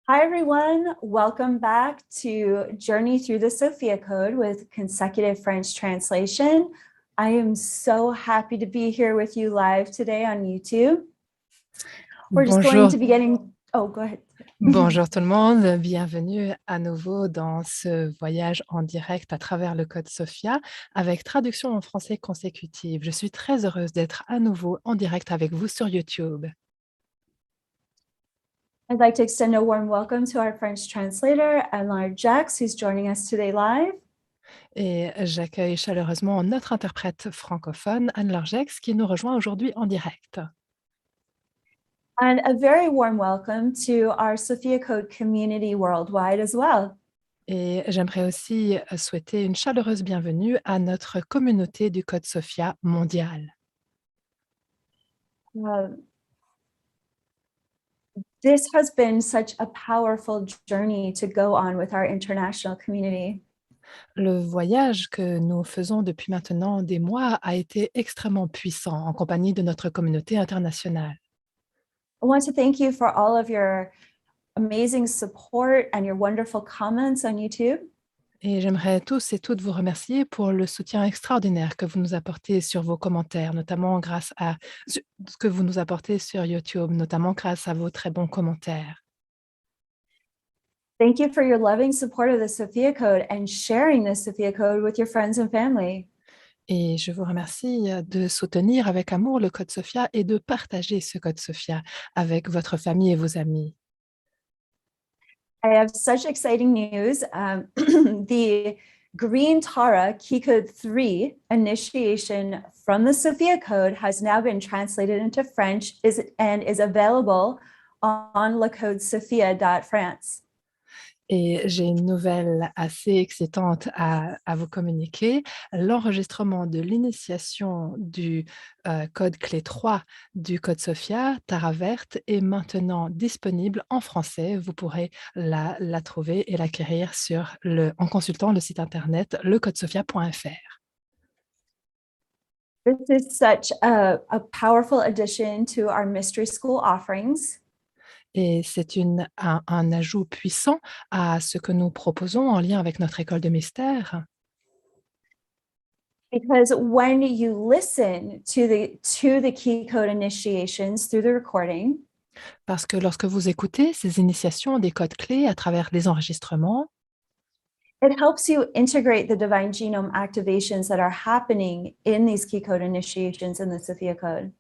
Hi, everyone. Welcome back to Journey Through the Sophia Code with consecutive French translation. I am so happy to be here with you live today on YouTube. We're just going Bonjour, to be getting... Oh, go ahead. bonjour tout le monde, bienvenue à nouveau dans ce voyage en direct à travers le Code Sophia avec traduction en français consécutive. Je suis très heureuse d'être à nouveau en direct avec vous sur YouTube. I'd like to extend a warm welcome to our French translator, Anne-Laure Jax, who's joining us today live. Et j'accueille chaleureusement notre interprète francophone, Anne-Laure Jax, qui nous rejoint aujourd'hui en direct. And a very warm welcome to our Sophia Code community worldwide as well. Et j'aimerais aussi souhaiter une chaleureuse bienvenue à notre communauté du Code Sophia mondial. This has been such a powerful journey to go on with our international community. Le voyage que nous faisons depuis maintenant des mois a été extrêmement puissant en compagnie de notre communauté internationale. I want to thank you for all of your amazing support and your wonderful comments on YouTube. Et j'aimerais tous et toutes vous remercier pour le soutien extraordinaire que vous nous apportez sur vos commentaires, notamment grâce à ce que vous nous apportez sur YouTube, notamment grâce à vos très bons commentaires. Thank you for your loving support of the Sophia Code and sharing the Sophia Code with your friends and family. Et je vous remercie de soutenir avec amour le Code Sophia et de partager ce Code Sophia avec votre famille et vos amis. I have such exciting news. The Green Tara Key Code 3 initiation from the Sophia Code has now been translated into French and is available on lecodesophia.france. Et j'ai une nouvelle assez excitante à vous communiquer. L'enregistrement de l'initiation du code clé 3 du Code Sophia, Tara verte, est maintenant disponible en français. Vous pourrez la trouver et l'acquérir en consultant le site internet lecodesophia.fr. This is such a powerful addition to our mystery school offerings. Et c'est un ajout puissant à ce que nous proposons en lien avec notre école de mystère. Because when you listen to the key code initiations through the recording, Parce que lorsque vous écoutez ces initiations des codes clés à travers les enregistrements, it helps you integrate the divine genome activations that are happening in these key code initiations in the Sophia Code.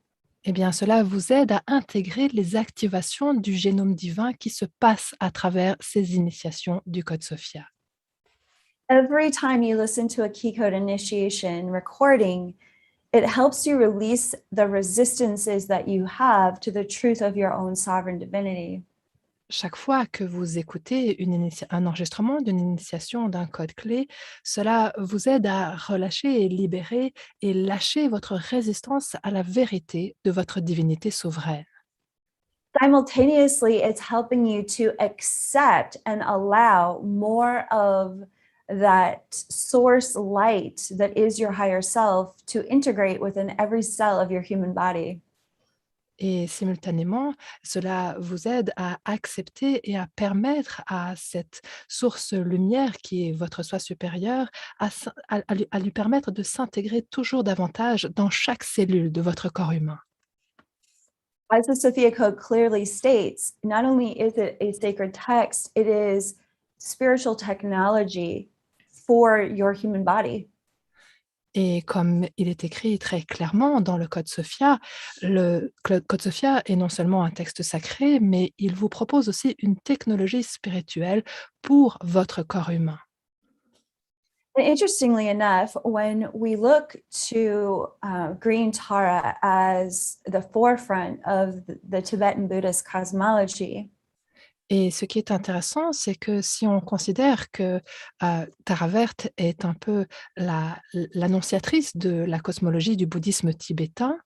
eh bien, cela vous aide à intégrer les activations du génome divin qui se passent à travers ces initiations du Code Sophia. Every time you listen to a key code initiation recording, it helps you release the resistances that you have to the truth of your own sovereign divinity. Chaque fois que vous écoutez un enregistrement d'une initiation d'un code clé, cela vous aide à relâcher et libérer et lâcher votre résistance à la vérité de votre divinité souveraine. Simultaneously, it's helping you to accept and allow more of that source light that is your higher self to integrate within every cell of your human body. Et simultanément, cela vous aide à accepter et à permettre à cette source lumière qui est votre soi supérieur, à lui permettre de s'intégrer toujours davantage dans chaque cellule de votre corps humain. As the Sophia Code clearly states, not only is it a sacred text, it is spiritual technology for your human body. Et comme il est écrit très clairement dans le Code Sophia, le Code Sophia est non seulement un texte sacré, mais il vous propose aussi une technologie spirituelle pour votre corps humain. And interestingly enough, when we look to Green Tara as the forefront of the Tibetan Buddhist cosmology, Et ce qui est intéressant, c'est que si on considère que Tara verte est un peu l'annonciatrice de la cosmologie du bouddhisme tibétain,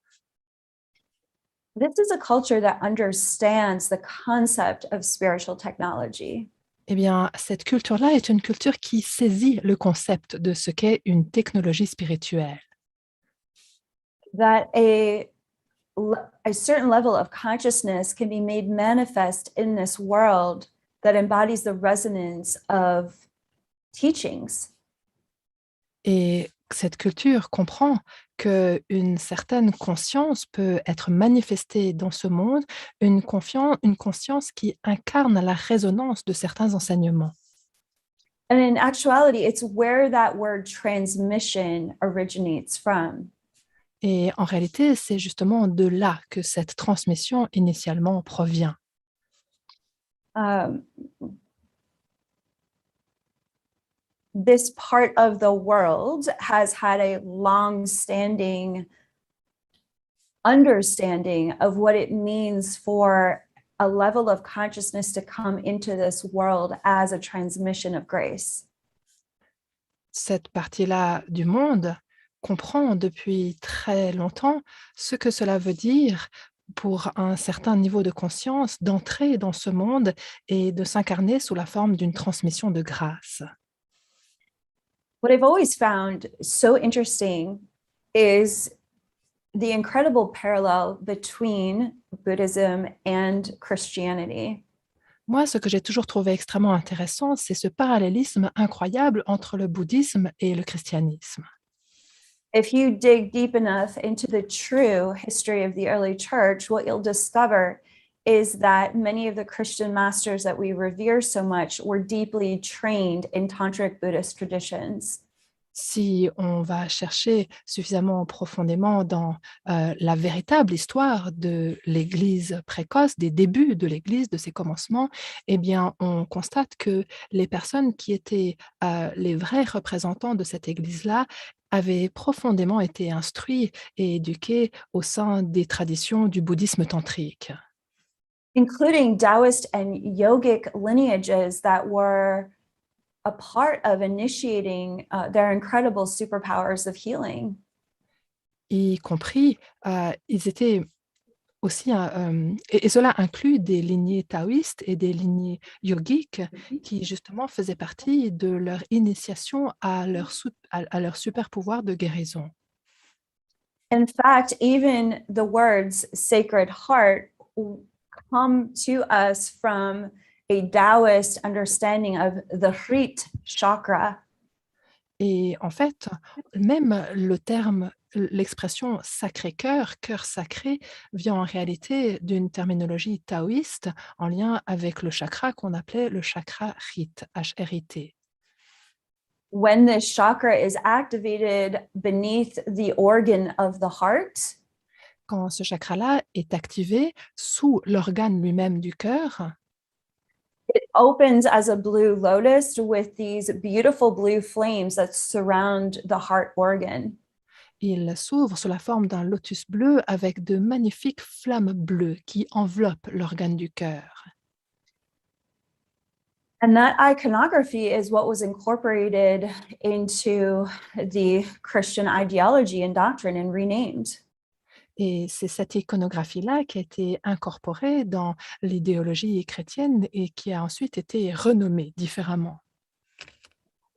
this is a culture that understands the concept of spiritual technology. eh bien, cette culture-là est une culture qui saisit le concept de ce qu'est une technologie spirituelle. That a certain level of consciousness can be made manifest in this world that embodies the resonance of teachings. Et cette culture comprend qu'une certaine conscience peut être manifestée dans ce monde, une conscience qui incarne la résonance de certains enseignements. And in actuality, it's where that word transmission originates from. Et en réalité, c'est justement de là que cette transmission initialement provient. This part of the world has had a long-standing understanding of what it means for a level of consciousness to come into this world as a transmission of grace. Cette partie-là du monde comprend depuis très longtemps ce que cela veut dire pour un certain niveau de conscience d'entrer dans ce monde et de s'incarner sous la forme d'une transmission de grâce. What I've always found so interesting is the incredible parallel between Buddhism and Christianity. Moi, ce que j'ai toujours trouvé extrêmement intéressant, c'est ce parallélisme incroyable entre le bouddhisme et le christianisme. If you dig deep enough into the true history of the early church, what you'll discover is that many of the Christian masters that we revere so much were deeply trained in tantric Buddhist traditions. Si on va chercher suffisamment profondément dans la véritable histoire de l'Église précoce, des débuts de l'Église, de ses commencements, eh bien, on constate que les personnes qui étaient les vrais représentants de cette Église-là avaient profondément été instruits et éduqués au sein des traditions du bouddhisme tantrique. Including Taoist and yogic lineages that were a part of initiating their incredible superpowers of healing. Y compris, ils étaient aussi, et cela inclut des lignées taoïstes et des lignées yogiques qui justement faisaient partie de leur initiation à leur super pouvoir de guérison. In fact, even the words sacred heart come to us from a Taoist understanding of the Hrit chakra. Et en fait, même l'expression Sacré-Cœur, cœur sacré, vient en réalité d'une terminologie taoïste en lien avec le chakra qu'on appelait le chakra Hrit, H-R-I-T. When this chakra is activated beneath the organ of the heart, quand ce chakra-là est activé sous l'organe lui-même du cœur, it opens as a blue lotus with these beautiful blue flames that surround the heart organ. il s'ouvre sous la forme d'un lotus bleu avec de magnifiques flammes bleues qui enveloppent l'organe du cœur. And that iconography is what was incorporated into the Christian ideology and doctrine and renamed. Et c'est cette iconographie-là qui a été incorporée dans l'idéologie chrétienne et qui a ensuite été renommée différemment.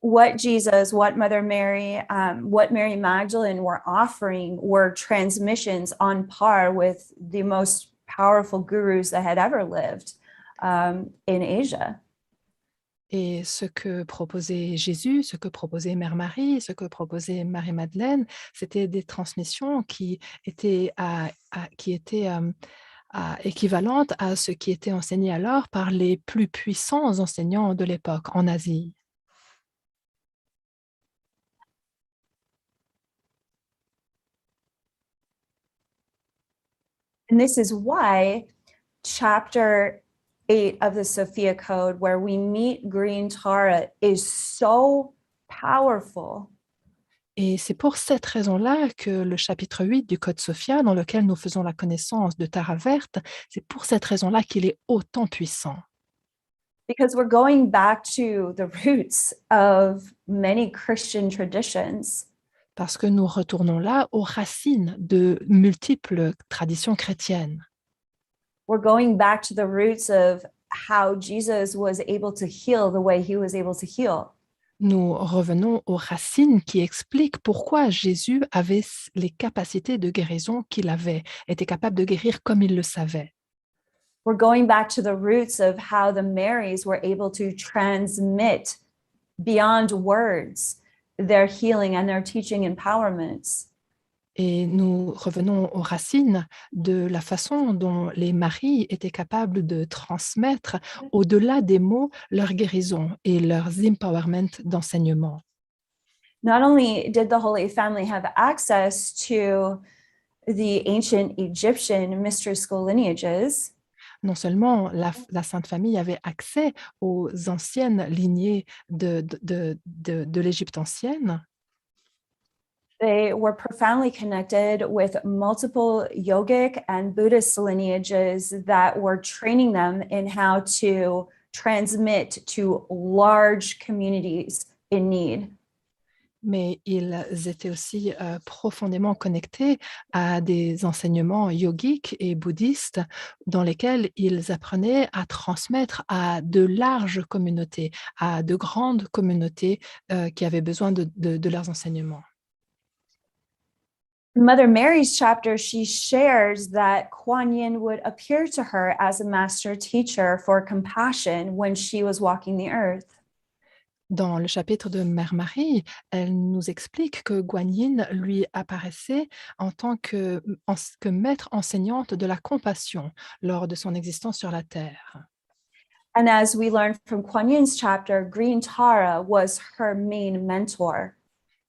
What Jesus, what Mother Mary, what Mary Magdalene were offering were transmissions on par with the most powerful gurus that had ever lived in Asia. Et ce que proposait Jésus, ce que proposait Mère Marie, ce que proposait Marie-Madeleine, c'était des transmissions qui étaient, équivalentes à ce qui était enseigné alors par les plus puissants enseignants de l'époque en Asie. And this is why chapter 8 of the Sophia Code, where we meet green Tara, is so powerful. Et c'est pour cette raison-là que le chapitre 8 du Code Sophia, dans lequel nous faisons la connaissance de Tara verte, c'est pour cette raison-là qu'il est autant puissant. Because we're going back to the roots of many Christian traditions. Parce que nous retournons là aux racines de multiples traditions chrétiennes. We're going back to the roots of how Jesus was able to heal the way he was able to heal. Nous revenons aux racines qui expliquent pourquoi Jésus avait les capacités de guérison qu'il avait, était capable de guérir comme il le savait. we're going back to the roots of how the Marys were able to transmit beyond words their healing and their teaching empowerments. Et nous revenons aux racines de la façon dont les maris étaient capables de transmettre au-delà des mots leur guérison et leurs empowerment d'enseignement. Not only did the Holy Family have access to the ancient Egyptian mystical lineages, Non seulement la Sainte Famille avait accès aux anciennes lignées de l'Égypte ancienne, they were profoundly connected with multiple yogic and Buddhist lineages that were training them in how to transmit to large communities in need. mais ils étaient aussi profondément connectés à des enseignements yogiques et bouddhistes dans lesquels ils apprenaient à transmettre à de larges communautés, à de grandes communautés qui avaient besoin de leurs enseignements. Mother Mary's chapter, she shares that Kuan Yin would appear to her as a master teacher for compassion when she was walking the earth. Dans le chapitre de Mère Marie, elle nous explique que Guanyin lui apparaissait en tant que maître enseignante de la compassion lors de son existence sur la terre. And as we learned from Kuan Yin's chapter, Green Tara was her main mentor.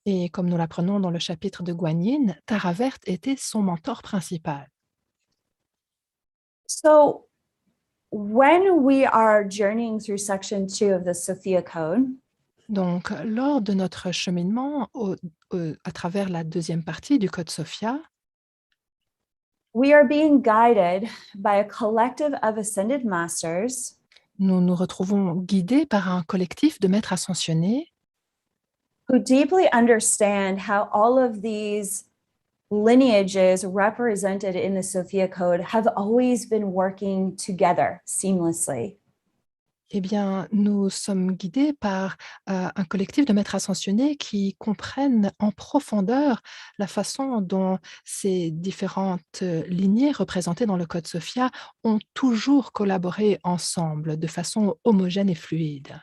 Et comme nous l'apprenons dans le chapitre de Guanyin, Tara Verte était son mentor principal. So when we are journeying through section 2 of the Sophia Code, Donc, lors de notre cheminement à travers la deuxième partie du Code Sophia, we are being guided by a collective of ascended masters nous nous retrouvons guidés par un collectif de maîtres ascensionnés who deeply understand how all of these lineages represented in the Sophia Code have always been working together seamlessly. Eh bien, nous sommes guidés par un collectif de maîtres ascensionnés qui comprennent en profondeur la façon dont ces différentes lignées représentées dans le Code Sophia ont toujours collaboré ensemble de façon homogène et fluide.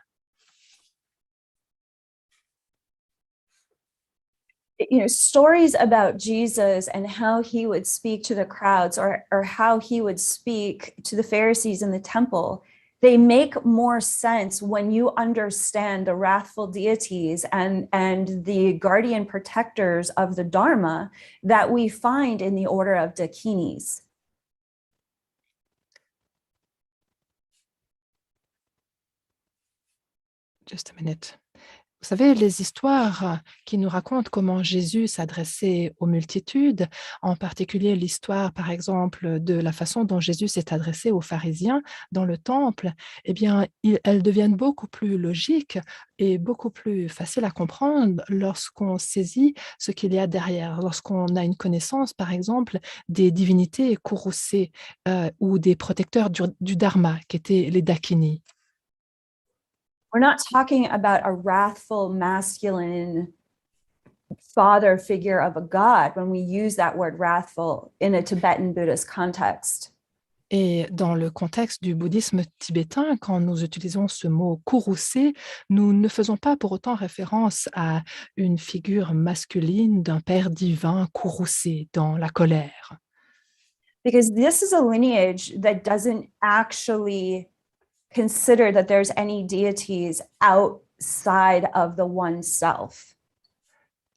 You know, stories about Jesus and how he would speak to the crowds or how he would speak to the Pharisees in the temple, they make more sense when you understand the wrathful deities and the guardian protectors of the Dharma that we find in the order of Dakinis. Just a minute. Vous savez, les histoires qui nous racontent comment Jésus s'adressait aux multitudes, en particulier l'histoire, par exemple, de la façon dont Jésus s'est adressé aux pharisiens dans le temple, eh bien, elles deviennent beaucoup plus logiques et beaucoup plus faciles à comprendre lorsqu'on saisit ce qu'il y a derrière, lorsqu'on a une connaissance, par exemple, des divinités courroucées ou des protecteurs du Dharma, qui étaient les Dakini. We're not talking about a wrathful masculine father figure of a god when we use that word wrathful in a Tibetan Buddhist context. Et dans le contexte du bouddhisme tibétain, quand nous utilisons ce mot courroucé, nous ne faisons pas pour autant référence à une figure masculine d'un père divin courroucé dans la colère. Because this is a lineage that doesn't actually consider that there's any deities outside of the one self.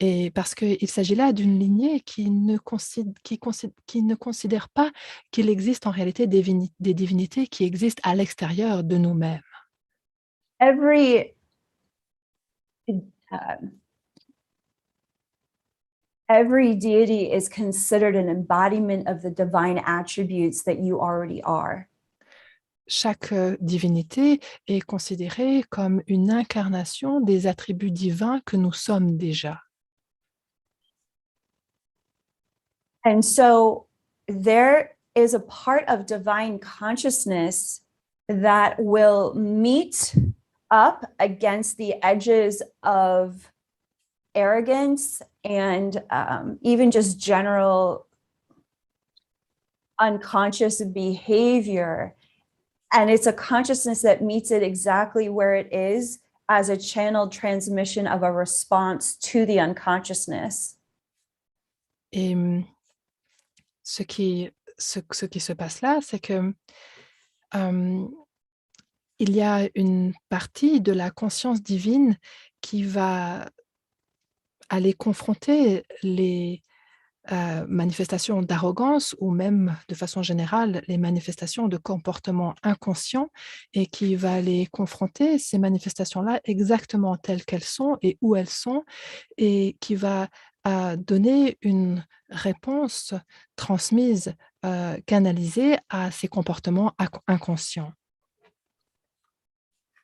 Et parce qu'il s'agit là d'une lignée qui ne considère pas qu'il existe en réalité des divinités qui existent à l'extérieur de nous-mêmes. Every deity is considered an embodiment of the divine attributes that you already are. Chaque divinité est considérée comme une incarnation des attributs divins que nous sommes déjà. And so there is a part of divine consciousness that will meet up against the edges of arrogance and even just general unconscious behavior And it's a consciousness that meets it exactly where it is as a channeled transmission of a response to the unconsciousness. Et ce qui se passe là, c'est que il y a une partie de la conscience divine qui va aller confronter les manifestations d'arrogance ou même de façon générale les manifestations de comportements inconscients et qui va les confronter, ces manifestations-là, exactement telles qu'elles sont et où elles sont et qui va donner une réponse transmise, canalisée à ces comportements inconscients.